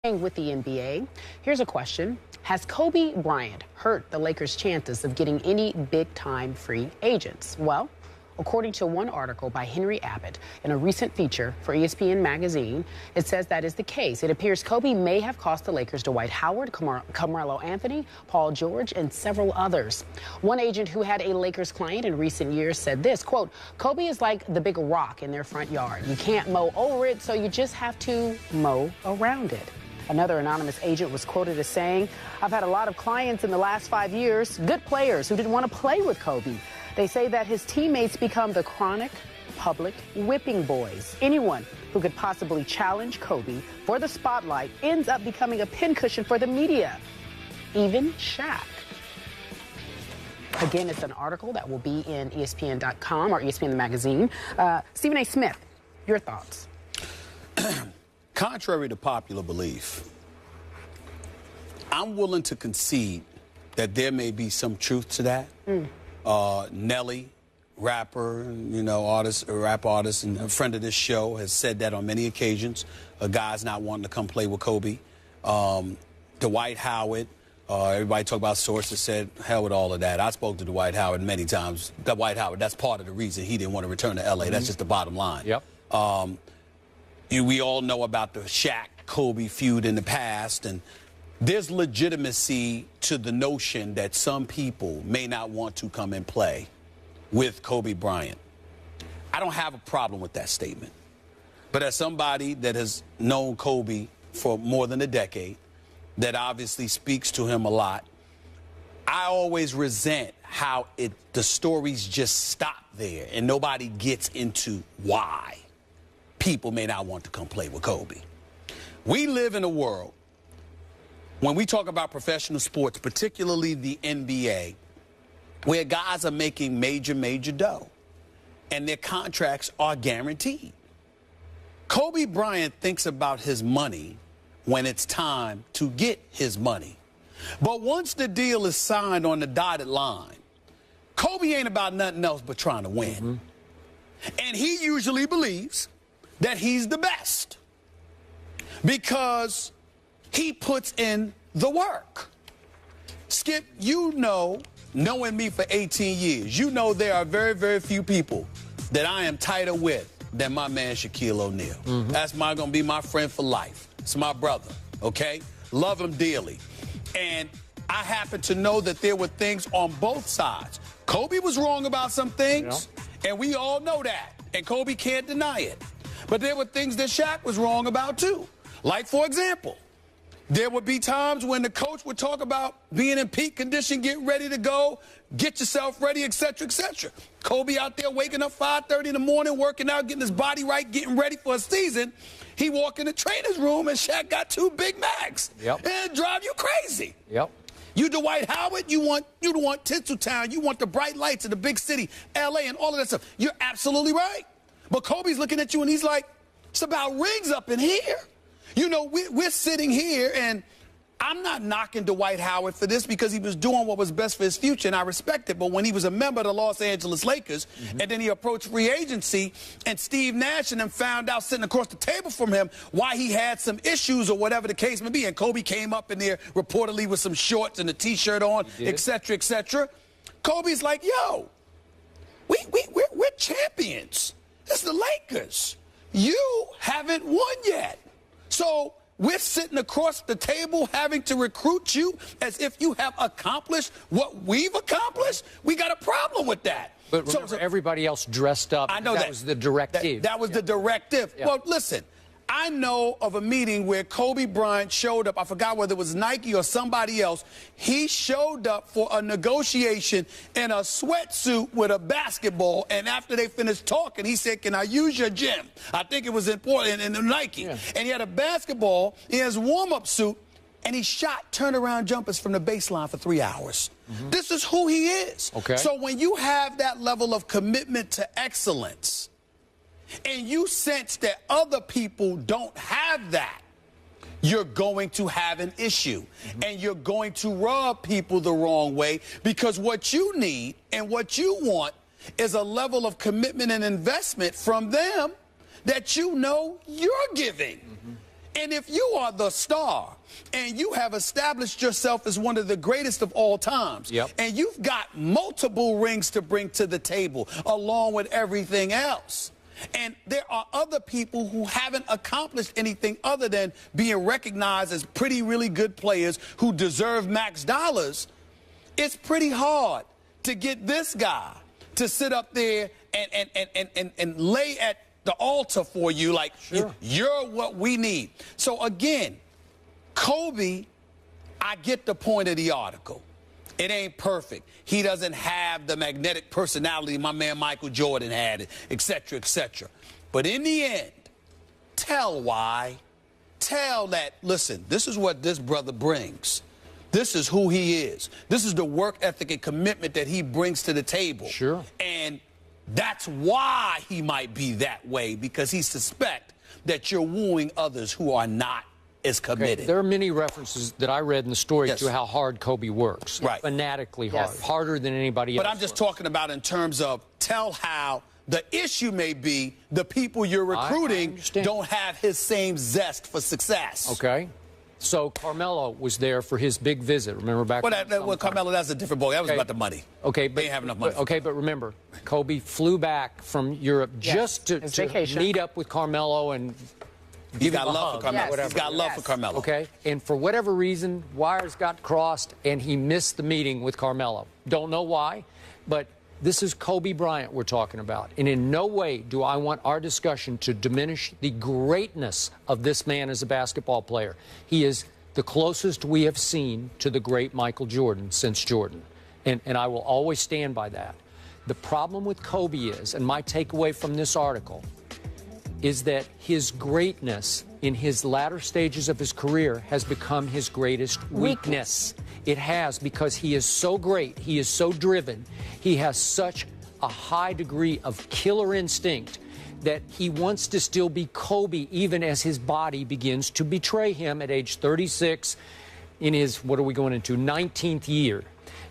With the NBA, here's a question. Has Kobe Bryant hurt the Lakers' chances of getting any big-time free agents? Well, according to one article by Henry Abbott in a recent feature for ESPN magazine, it says that is the case. It appears Kobe may have cost the Lakers Dwight Howard, Carmelo Anthony, Paul George, and several others. One agent who had a Lakers client in recent years said this, quote, Kobe is like the big rock in their front yard. You can't mow over it, so you just have to mow around it. Another anonymous agent was quoted as saying, I've had a lot of clients in the last 5 years, good players who didn't want to play with Kobe. They say that his teammates become the chronic public whipping boys. Anyone who could possibly challenge Kobe for the spotlight ends up becoming a pincushion for the media, even Shaq. Again, it's an article that will be in ESPN.com or ESPN the magazine. Stephen A. Smith, your thoughts? Contrary to popular belief, I'm willing to concede that there may be some truth to that. Nelly, rapper, rap artist, and a friend of this show, has said that on many occasions. A guy's not wanting to come play with Kobe. Dwight Howard, everybody talk about sources, said, hell with all of that. I spoke to Dwight Howard many times. Dwight Howard, that's part of the reason he didn't want to return to L.A. That's just the bottom line. Yep. We all know about the Shaq-Kobe feud in the past, and there's legitimacy to the notion that some people may not want to come and play with Kobe Bryant. I don't have a problem with that statement. But as somebody that has known Kobe for more than a decade, that obviously speaks to him a lot, I always resent how the stories just stop there and nobody gets into why people may not want to come play with Kobe. We live in a world, when we talk about professional sports, particularly the NBA, where guys are making major dough and their contracts are guaranteed. Kobe Bryant thinks about his money when it's time to get his money. But once the deal is signed on the dotted line, Kobe ain't about nothing else but trying to win. And he usually believes that he's the best because he puts in the work. Skip, knowing me for 18 years, you know there are very few people that I am tighter with than my man Shaquille O'Neal. That's going to be my friend for life. It's my brother, okay? Love him dearly. And I happen to know that there were things on both sides. Kobe was wrong about some things, and we all know that, and Kobe can't deny it. But there were things that Shaq was wrong about, too. Like, for example, there would be times when the coach would talk about being in peak condition, get ready to go, get yourself ready, etc., etc. Kobe out there waking up 5:30 in the morning, working out, getting his body right, getting ready for a season. He walk in the trainer's room, and Shaq got 2 Big Macs. And it drive you crazy. You Dwight Howard, you want Tinseltown, you want the bright lights of the big city, L.A., and all of that stuff. You're absolutely right. But Kobe's looking at you, and he's like, it's about rings up in here. We're sitting here, and I'm not knocking Dwight Howard for this because he was doing what was best for his future, and I respect it. But when he was a member of the Los Angeles Lakers, and then he approached free agency, and Steve Nash and them found out sitting across the table from him why he had some issues or whatever the case may be, and Kobe came up in there reportedly with some shorts and a T-shirt on, etc., etc. Kobe's like, yo, we're champions. It's the Lakers. You haven't won yet. So we're sitting across the table having to recruit you as if you have accomplished what we've accomplished. We got a problem with that. But remember, everybody else dressed up. I know that was the directive. That was the directive. Well, listen, I know of a meeting where Kobe Bryant showed up. I forgot whether it was Nike or somebody else. He showed up for a negotiation in a sweatsuit with a basketball. And after they finished talking, he said, can I use your gym? I think it was important in Nike. And he had a basketball in his warm-up suit, and he shot turnaround jumpers from the baseline for 3 hours. This is who he is. So when you have that level of commitment to excellence, and you sense that other people don't have that, you're going to have an issue. And you're going to rub people the wrong way because what you need and what you want is a level of commitment and investment from them that you're giving. And if you are the star and you have established yourself as one of the greatest of all times, and you've got multiple rings to bring to the table along with everything else, and there are other people who haven't accomplished anything other than being recognized as really good players who deserve max dollars, it's pretty hard to get this guy to sit up there and lay at the altar for you like, you're what we need. So again, Kobe, I get the point of the article. It ain't perfect. He doesn't have the magnetic personality my man Michael Jordan had, et cetera, et cetera. But in the end, tell why. Tell that, listen, this is what this brother brings. This is who he is. This is the work ethic and commitment that he brings to the table. And that's why he might be that way, because he suspects that you're wooing others who are not as committed. There are many references that I read in the story to how hard Kobe works. Fanatically hard. Harder than anybody else. But I'm just talking about in terms of tell how the issue may be the people you're recruiting don't have his same zest for success. So Carmelo was there for his big visit. Remember back? Well, Carmelo, that's a different ball. That was about the money. But they didn't have enough money. But remember, Kobe flew back from Europe just to meet up with Carmelo and give him a hug. For Carmelo. He's got love for Carmelo. And for whatever reason, wires got crossed, and he missed the meeting with Carmelo. Don't know why, but this is Kobe Bryant we're talking about. And in no way do I want our discussion to diminish the greatness of this man as a basketball player. He is the closest we have seen to the great Michael Jordan since Jordan. And I will always stand by that. The problem with Kobe is, and my takeaway from this article, is that his greatness in his latter stages of his career has become his greatest weakness. It has, because he is so great, he is so driven, he has such a high degree of killer instinct that he wants to still be Kobe even as his body begins to betray him at age 36 in his, what are we going into, 19th year.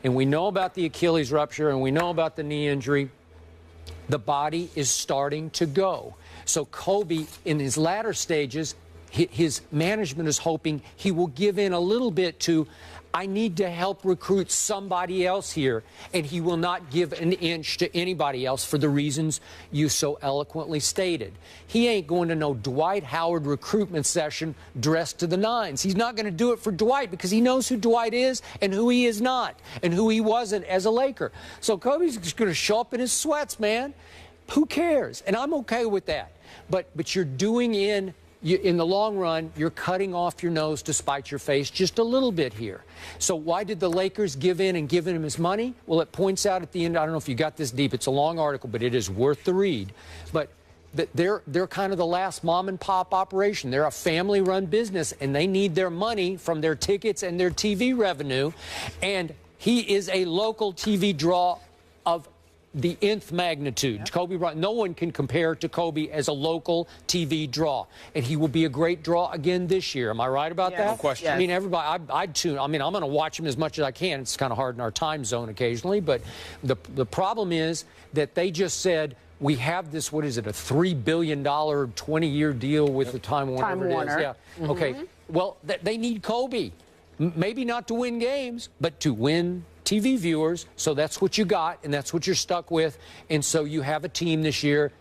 And we know about the Achilles rupture and we know about the knee injury. The body is starting to go. So Kobe, in his latter stages, his management is hoping he will give in a little bit to, I need to help recruit somebody else here, and he will not give an inch to anybody else for the reasons you so eloquently stated. He ain't going to no Dwight Howard recruitment session dressed to the nines. He's not going to do it for Dwight because he knows who Dwight is and who he is not and who he wasn't as a Laker. So Kobe's just going to show up in his sweats, man. Who cares? And I'm okay with that. But you're doing in the long run, you're cutting off your nose to spite your face just a little bit here. So why did the Lakers give in and give him his money? Well, it points out at the end, I don't know if you got this deep, it's a long article, but it is worth the read. But they're kind of the last mom and pop operation. They're a family run business and they need their money from their tickets and their TV revenue. And he is a local TV draw of the nth magnitude. Kobe Bryant, no one can compare to Kobe as a local TV draw. And he will be a great draw again this year. Am I right about that? No question. I mean, everybody, I'd tune. I mean, I'm going to watch him as much as I can. It's kind of hard in our time zone occasionally. But the problem is that they just said, we have this, what is it, a $3 billion 20-year deal with the Time Warner. Warner. Okay. Well, they need Kobe. Maybe not to win games, but to win TV viewers. So that's what you got, and that's what you're stuck with. And so you have a team this year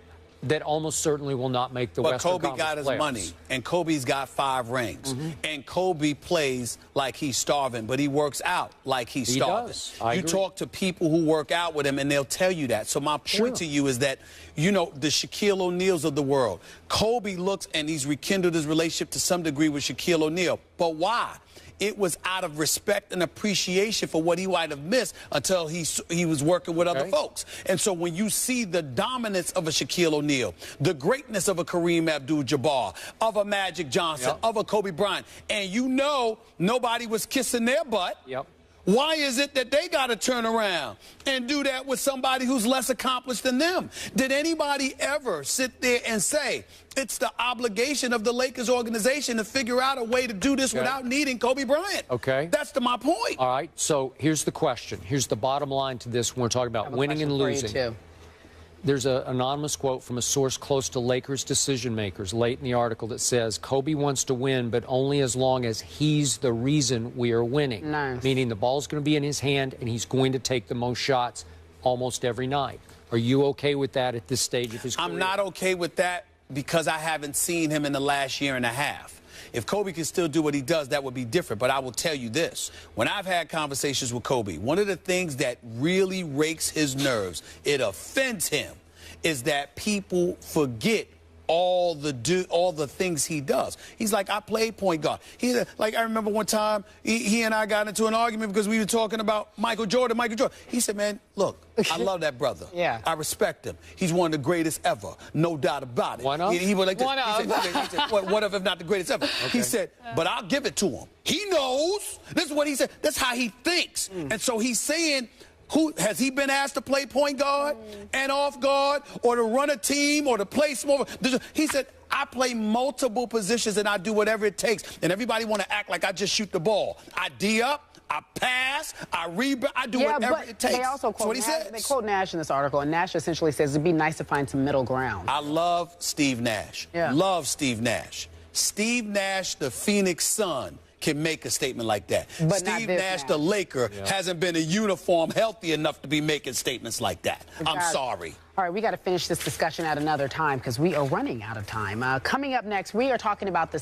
that almost certainly will not make the Western Conference playoffs. But Kobe got his money, and Kobe's got 5 rings. And Kobe plays like he's starving, but he works out like he's starving. You talk to people who work out with him, and they'll tell you that. So my point to you is that, you know, the Shaquille O'Neals of the world, Kobe looks, and he's rekindled his relationship to some degree with Shaquille O'Neal. But why? It was out of respect and appreciation for what he might have missed until he was working with other folks. And so when you see the dominance of a Shaquille O'Neal, the greatness of a Kareem Abdul-Jabbar, of a Magic Johnson, of a Kobe Bryant, and you know nobody was kissing their butt, why is it that they got to turn around and do that with somebody who's less accomplished than them? Did anybody ever sit there and say, it's the obligation of the Lakers organization to figure out a way to do this without needing Kobe Bryant? That's my point. All right, so here's the question. Here's the bottom line to this when we're talking about winning and losing. There's an anonymous quote from a source close to Lakers decision makers late in the article that says, Kobe wants to win, but only as long as he's the reason we are winning. Nice. Meaning the ball's going to be in his hand and he's going to take the most shots almost every night. Are you okay with that at this stage of his career? I'm not okay with that because I haven't seen him in the last year and a half. If Kobe can still do what he does, that would be different. But I will tell you this. When I've had conversations with Kobe, one of the things that really rakes his nerves, it offends him, is that people forget all the things he does. He's like, I played point guard. Like, I remember one time he and I got into an argument because we were talking about Michael Jordan. He said, man, look, I love that brother. Yeah. I respect him. He's one of the greatest ever. No doubt about it. One of? He was like this. One of. He said, one of, if not the greatest ever. Okay. He said, but I'll give it to him. He knows. This is what he said. That's how he thinks. And so he's saying, has he been asked to play point guard and off guard or to run a team or to play small? He said, I play multiple positions and I do whatever it takes. And everybody want to act like I just shoot the ball. I D up, I pass, I rebound, I do whatever it takes. They also quote That's what he says. They quote Nash in this article, and Nash essentially says it'd be nice to find some middle ground. I love Steve Nash. Yeah. Love Steve Nash. Steve Nash, the Phoenix Sun, can make a statement like that. But Steve Nash, the Laker, hasn't been in uniform healthy enough to be making statements like that. I'm sorry. All right, we got to finish this discussion at another time because we are running out of time. Coming up next, we are talking about the